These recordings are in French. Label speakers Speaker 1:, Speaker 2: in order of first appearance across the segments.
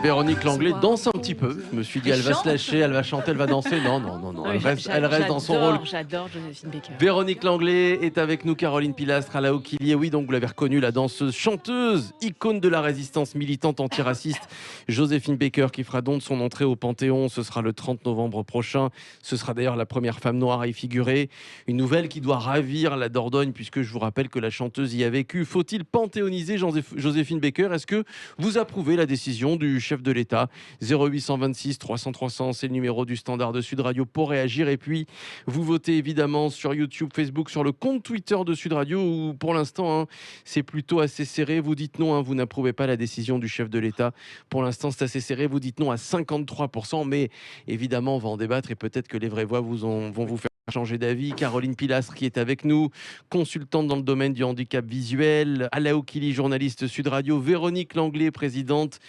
Speaker 1: Véronique Langlais danse un petit peu. Je me suis dit, elle va se lâcher, elle va chanter, elle va danser. Non.
Speaker 2: Oui,
Speaker 1: Elle reste dans son rôle.
Speaker 2: J'adore Joséphine Baker.
Speaker 1: Véronique Langlais est avec nous, Caroline Pilastre à la Okili. Oui, donc vous l'avez reconnue, la danseuse, chanteuse, icône de la résistance militante antiraciste, Joséphine Baker, qui fera donc son entrée au Panthéon. Ce sera le 30 novembre prochain. Ce sera d'ailleurs la première femme noire à y figurer. Une nouvelle qui doit ravir la Dordogne, puisque je vous rappelle que la chanteuse y a vécu. Faut-il panthéoniser Joséphine Baker? Est-ce que vous approuvez la décision du chef de l'État? 0826 300 300, c'est le numéro du standard de Sud Radio pour réagir. Et puis, vous votez évidemment sur YouTube, Facebook, sur le compte Twitter de Sud Radio, où pour l'instant, c'est plutôt assez serré. Vous dites non, vous n'approuvez pas la décision du chef de l'État. Pour l'instant, c'est assez serré. Vous dites non à 53%, mais évidemment, on va en débattre et peut-être que les vraies voix vont vous faire changer d'avis. Caroline Pilastre qui est avec nous, consultante dans le domaine du handicap visuel, Ala Okili, journaliste Sud Radio, Véronique Langlais, présidente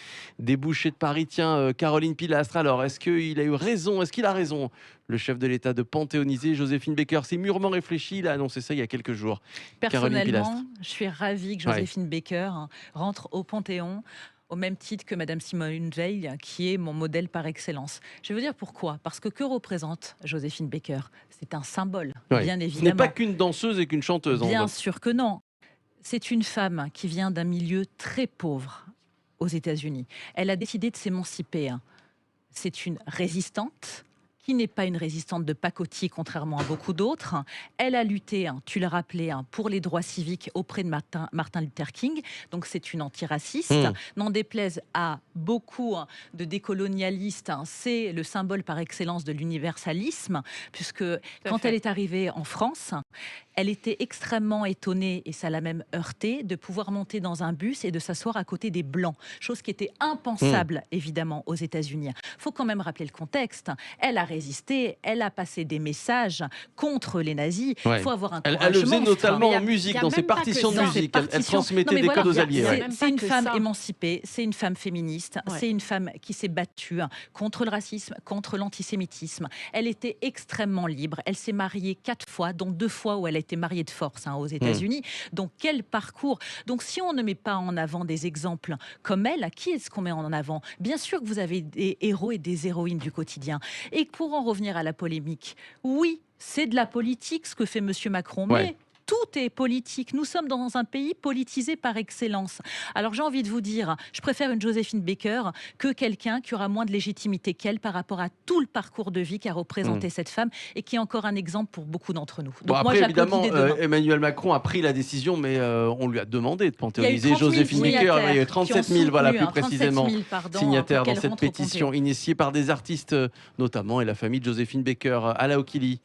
Speaker 1: des Bouchers de Paris. Tiens, Caroline Pilastre, alors est-ce qu'il a eu raison, le chef de l'État, de panthéoniser Joséphine Baker? C'est mûrement réfléchi, il a annoncé ça il y a quelques jours.
Speaker 3: Personnellement, je suis ravie que Joséphine Baker rentre au Panthéon, au même titre que Madame Simone Veil, qui est mon modèle par excellence. Je vais vous dire pourquoi. Parce que représente Joséphine Baker? C'est un symbole, bien évidemment.
Speaker 1: Ce n'est pas qu'une danseuse et qu'une chanteuse.
Speaker 3: Bien sûr que non. C'est une femme qui vient d'un milieu très pauvre aux États-Unis. Elle a décidé de s'émanciper. C'est une résistante qui n'est pas une résistante de pacotille, contrairement à beaucoup d'autres. Elle a lutté, tu l'as rappelé, pour les droits civiques auprès de Martin Luther King. Donc c'est une antiraciste. N'en déplaise à beaucoup de décolonialistes, c'est le symbole par excellence de l'universalisme, puisque quand elle est arrivée en France, elle était extrêmement étonnée, et ça l'a même heurtée, de pouvoir monter dans un bus et de s'asseoir à côté des Blancs, chose qui était impensable, évidemment, aux États-Unis. Il faut quand même rappeler le contexte. Elle a résisté, elle a passé des messages contre les nazis. Il faut avoir un courage
Speaker 1: Elle le faisait
Speaker 3: monstre.
Speaker 1: notamment en musique, dans ses partitions de musique. Elle transmettait des codes aux alliés.
Speaker 3: C'est une femme émancipée, c'est une femme féministe, c'est une femme qui s'est battue contre le racisme, contre l'antisémitisme. Elle était extrêmement libre. Elle s'est mariée 4 fois, dont 2 fois où elle a été mariée de force aux États-Unis. Donc quel parcours. Donc si on ne met pas en avant des exemples comme elle, qui est-ce qu'on met en avant? Bien sûr que vous avez des héros et des héroïnes du quotidien. Et pour en revenir à la polémique, oui, c'est de la politique ce que fait Monsieur Macron, mais tout est politique. Nous sommes dans un pays politisé par excellence. Alors j'ai envie de vous dire, je préfère une Joséphine Baker que quelqu'un qui aura moins de légitimité qu'elle par rapport à tout le parcours de vie qu'a représenté cette femme et qui est encore un exemple pour beaucoup d'entre nous.
Speaker 1: Donc après, évidemment, Emmanuel Macron a pris la décision, mais on lui a demandé de panthéoniser Joséphine Baker. Il y a eu 37 000, plus précisément, signataires dans cette pétition initiée par des artistes, notamment, et la famille de Joséphine Baker. Ala Okili.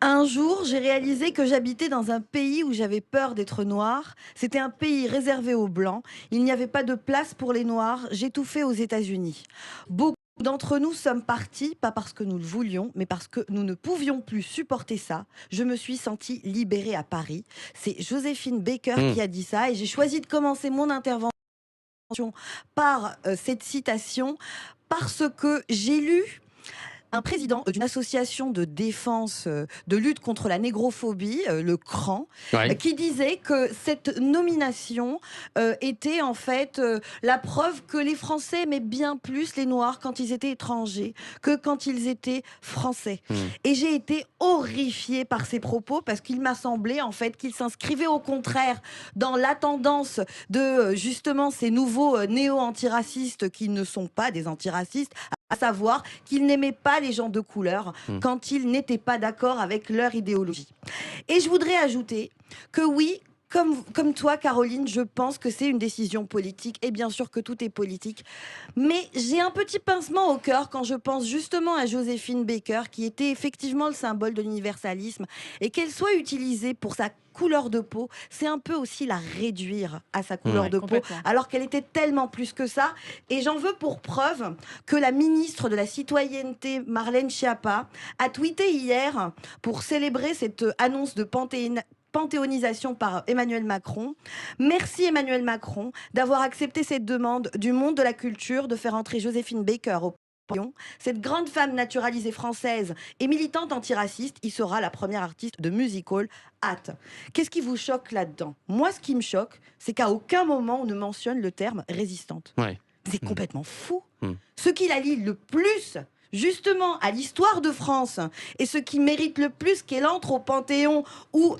Speaker 4: Un jour, j'ai réalisé que j'habitais dans un pays où j'avais peur d'être noire. C'était un pays réservé aux Blancs. Il n'y avait pas de place pour les Noirs. J'étouffais aux États-Unis. Beaucoup d'entre nous sommes partis, pas parce que nous le voulions, mais parce que nous ne pouvions plus supporter ça. Je me suis sentie libérée à Paris. C'est Joséphine Baker qui a dit ça. Et j'ai choisi de commencer mon intervention par cette citation parce que j'ai lu un président d'une association de défense, de lutte contre la négrophobie, le CRAN, qui disait que cette nomination était en fait la preuve que les Français aimaient bien plus les Noirs quand ils étaient étrangers que quand ils étaient Français. Et j'ai été horrifiée par ces propos parce qu'il m'a semblé en fait qu'il s'inscrivait au contraire dans la tendance de justement ces nouveaux néo-antiracistes qui ne sont pas des antiracistes, à savoir qu'ils n'aimaient pas les gens de couleur quand ils n'étaient pas d'accord avec leur idéologie. Et je voudrais ajouter que oui, comme toi, Caroline, je pense que c'est une décision politique, et bien sûr que tout est politique. Mais j'ai un petit pincement au cœur quand je pense justement à Joséphine Baker, qui était effectivement le symbole de l'universalisme, et qu'elle soit utilisée pour sa couleur de peau, c'est un peu aussi la réduire à sa couleur de peau, alors qu'elle était tellement plus que ça. Et j'en veux pour preuve que la ministre de la Citoyenneté, Marlène Schiappa, a tweeté hier pour célébrer cette annonce de panthéonisation par Emmanuel Macron. Merci Emmanuel Macron d'avoir accepté cette demande du monde de la culture de faire entrer Joséphine Baker au Panthéon. Cette grande femme naturalisée française et militante antiraciste, il sera la première artiste de musical hâte. Qu'est-ce qui vous choque là-dedans? Moi, ce qui me choque, c'est qu'à aucun moment on ne mentionne le terme résistante. C'est complètement fou.
Speaker 1: Mm.
Speaker 4: Ce qui la lie le plus, justement, à l'histoire de France, et ce qui mérite le plus qu'elle entre au Panthéon où,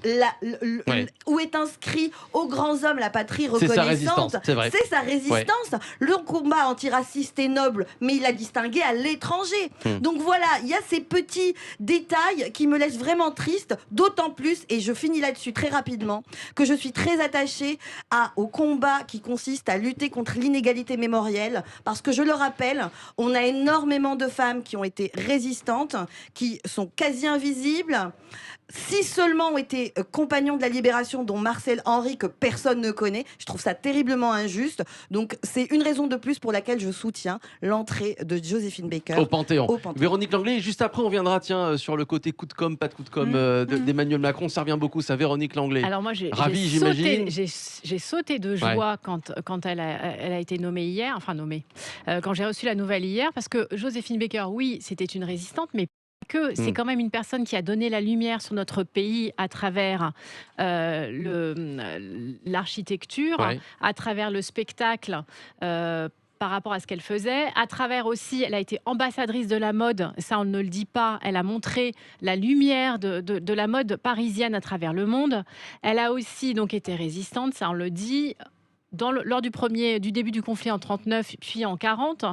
Speaker 4: où est inscrit aux grands hommes la patrie
Speaker 1: C'est sa
Speaker 4: reconnaissante,
Speaker 1: résistance, c'est vrai.
Speaker 4: c'est sa résistance. Le combat antiraciste est noble, mais il a distingué à l'étranger. Donc voilà, il y a ces petits détails qui me laissent vraiment triste, d'autant plus, et je finis là-dessus très rapidement, que je suis très attachée au combat qui consiste à lutter contre l'inégalité mémorielle, parce que je le rappelle, on a énormément de femmes qui ont été résistantes, qui sont quasi invisibles. 6 seulement ont été compagnons de la libération, dont Marcel Henry, que personne ne connaît. Je trouve ça terriblement injuste. Donc c'est une raison de plus pour laquelle je soutiens l'entrée de Joséphine Baker
Speaker 1: au Panthéon.
Speaker 4: au Panthéon.
Speaker 1: Véronique Langlais, juste après on viendra sur le côté coup de com', pas de coup de com' d'Emmanuel Macron. Ça revient beaucoup, ça, Véronique Langlais.
Speaker 2: Alors moi, j'ai sauté de joie quand elle a été nommée hier, quand j'ai reçu la nouvelle hier, parce que Joséphine Baker, oui, c'était une résistante, mais c'est quand même une personne qui a donné la lumière sur notre pays à travers l'architecture, à travers le spectacle. Par rapport à ce qu'elle faisait, à travers aussi, elle a été ambassadrice de la mode, ça on ne le dit pas, elle a montré la lumière de la mode parisienne à travers le monde. Elle a aussi donc été résistante, ça on le dit, lors du début du conflit en 39 puis en 40.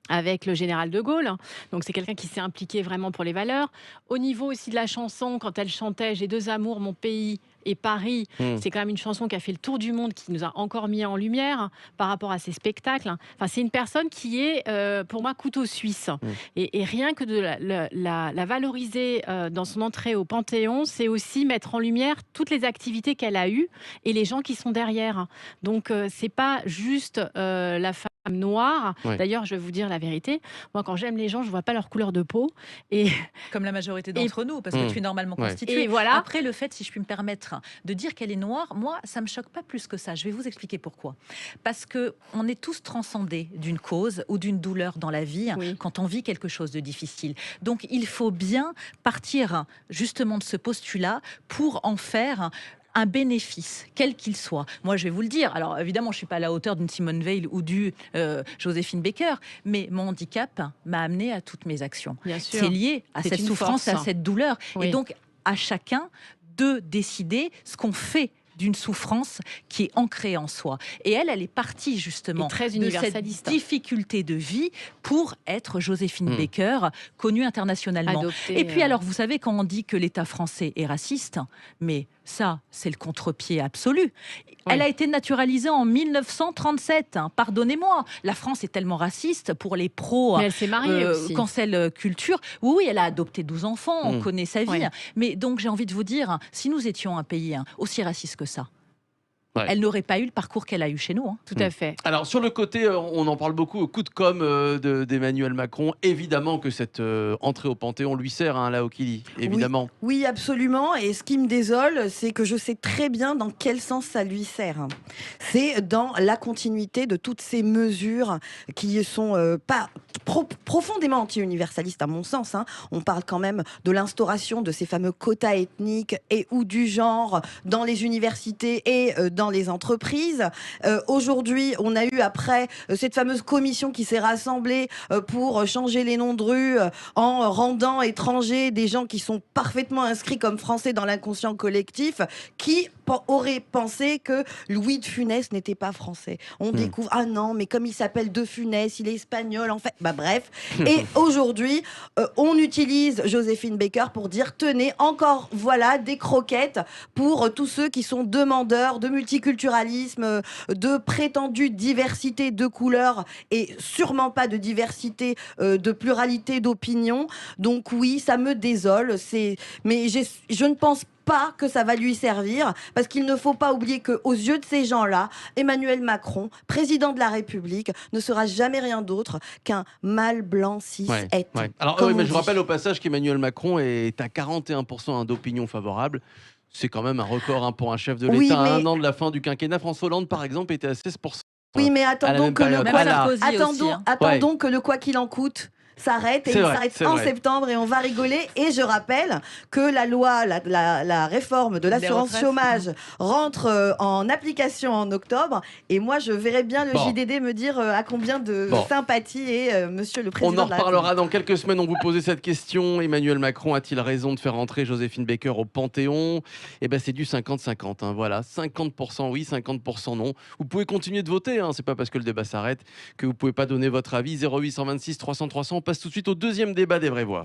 Speaker 2: Avec le général de Gaulle. Donc c'est quelqu'un qui s'est impliqué vraiment pour les valeurs. Au niveau aussi de la chanson, quand elle chantait « J'ai deux amours, mon pays et Paris », c'est quand même une chanson qui a fait le tour du monde, qui nous a encore mis en lumière par rapport à ses spectacles. Enfin, c'est une personne qui est, pour moi, couteau suisse. Et rien que de la valoriser dans son entrée au Panthéon, c'est aussi mettre en lumière toutes les activités qu'elle a eues et les gens qui sont derrière. Donc, c'est pas juste la femme noire. D'ailleurs, je vais vous dire la vérité. Moi, quand j'aime les gens, je vois pas leur couleur de peau. Et
Speaker 3: comme la majorité d'entre nous, parce que tu es normalement constituée.
Speaker 2: Et voilà.
Speaker 3: Après, le fait, si je puis me permettre, de dire qu'elle est noire, moi, ça me choque pas plus que ça. Je vais vous expliquer pourquoi. Parce que on est tous transcendés d'une cause ou d'une douleur dans la vie quand on vit quelque chose de difficile. Donc, il faut bien partir justement de ce postulat pour en faire un bénéfice, quel qu'il soit. Moi, je vais vous le dire. Alors, évidemment, je ne suis pas à la hauteur d'une Simone Veil ou du Joséphine Baker, mais mon handicap m'a amené à toutes mes actions. C'est lié à cette souffrance, à cette douleur. Et donc, à chacun de décider ce qu'on fait d'une souffrance qui est ancrée en soi. Et elle est partie justement de cette difficulté de vie pour être Joséphine Baker, connue internationalement. Et puis alors, vous savez, quand on dit que l'État français est raciste, mais ça, c'est le contre-pied absolu. Elle a été naturalisée en 1937, pardonnez-moi. La France est tellement raciste pour les pros.
Speaker 2: Mais elle s'est mariée aussi.
Speaker 3: Cancel culture. Oui, elle a adopté 12 enfants, on connaît sa vie. Mais donc, j'ai envie de vous dire, si nous étions un pays aussi raciste que ça, elle n'aurait pas eu le parcours qu'elle a eu chez nous.
Speaker 2: Tout à fait.
Speaker 1: Alors, sur le côté, on en parle beaucoup, coup de com' d'Emmanuel Macron. Évidemment que cette entrée au Panthéon lui sert, Laou Kili, évidemment.
Speaker 4: Oui, absolument. Et ce qui me désole, c'est que je sais très bien dans quel sens ça lui sert. C'est dans la continuité de toutes ces mesures qui sont pas profondément anti-universalistes à mon sens. On parle quand même de l'instauration de ces fameux quotas ethniques et ou du genre dans les universités et dans les entreprises. Aujourd'hui, on a eu après cette fameuse commission qui s'est rassemblée pour changer les noms de rue en rendant étrangers des gens qui sont parfaitement inscrits comme français dans l'inconscient collectif, qui aurait pensé que Louis de Funès n'était pas français. On découvre, ah non, mais comme il s'appelle de Funès, il est espagnol en fait. Bah bref. Et aujourd'hui, on utilise Joséphine Baker pour dire, tenez, encore voilà des croquettes pour tous ceux qui sont demandeurs de multiculturalisme, de prétendue diversité de couleurs et sûrement pas de diversité de pluralité d'opinions. Donc oui, ça me désole. Mais je ne pense pas que ça va lui servir, parce qu'il ne faut pas oublier qu'aux yeux de ces gens-là, Emmanuel Macron, président de la République, ne sera jamais rien d'autre qu'un mâle blanc cis het.
Speaker 1: Alors mais je rappelle au passage qu'Emmanuel Macron est à 41% d'opinion favorable. C'est quand même un record pour un chef de l'État. À un an de la fin du quinquennat, François Hollande, par exemple, était à 16%.
Speaker 4: Oui, mais attendons que le quoi qu'il en coûte s'arrête et
Speaker 1: C'est
Speaker 4: il
Speaker 1: vrai,
Speaker 4: s'arrête
Speaker 1: c'est
Speaker 4: en
Speaker 1: vrai.
Speaker 4: septembre et on va rigoler. Et je rappelle que la loi, la réforme de l'assurance
Speaker 3: retraites.
Speaker 4: chômage rentre en application en octobre. Et moi, je verrais bien le
Speaker 1: Bon.
Speaker 4: JDD me dire à combien de
Speaker 1: Bon.
Speaker 4: sympathie est monsieur le
Speaker 1: On
Speaker 4: président
Speaker 1: en
Speaker 4: de la
Speaker 1: reparlera dans quelques semaines. On vous posait cette question. Emmanuel Macron a-t-il raison de faire entrer Joséphine Baker au Panthéon? Eh ben, c'est du 50-50. Voilà, 50% oui, 50% non. Vous pouvez continuer de voter. C'est pas parce que le débat s'arrête que vous pouvez pas donner votre avis. 0826 300 300. On passe tout de suite au deuxième débat des vraies voix.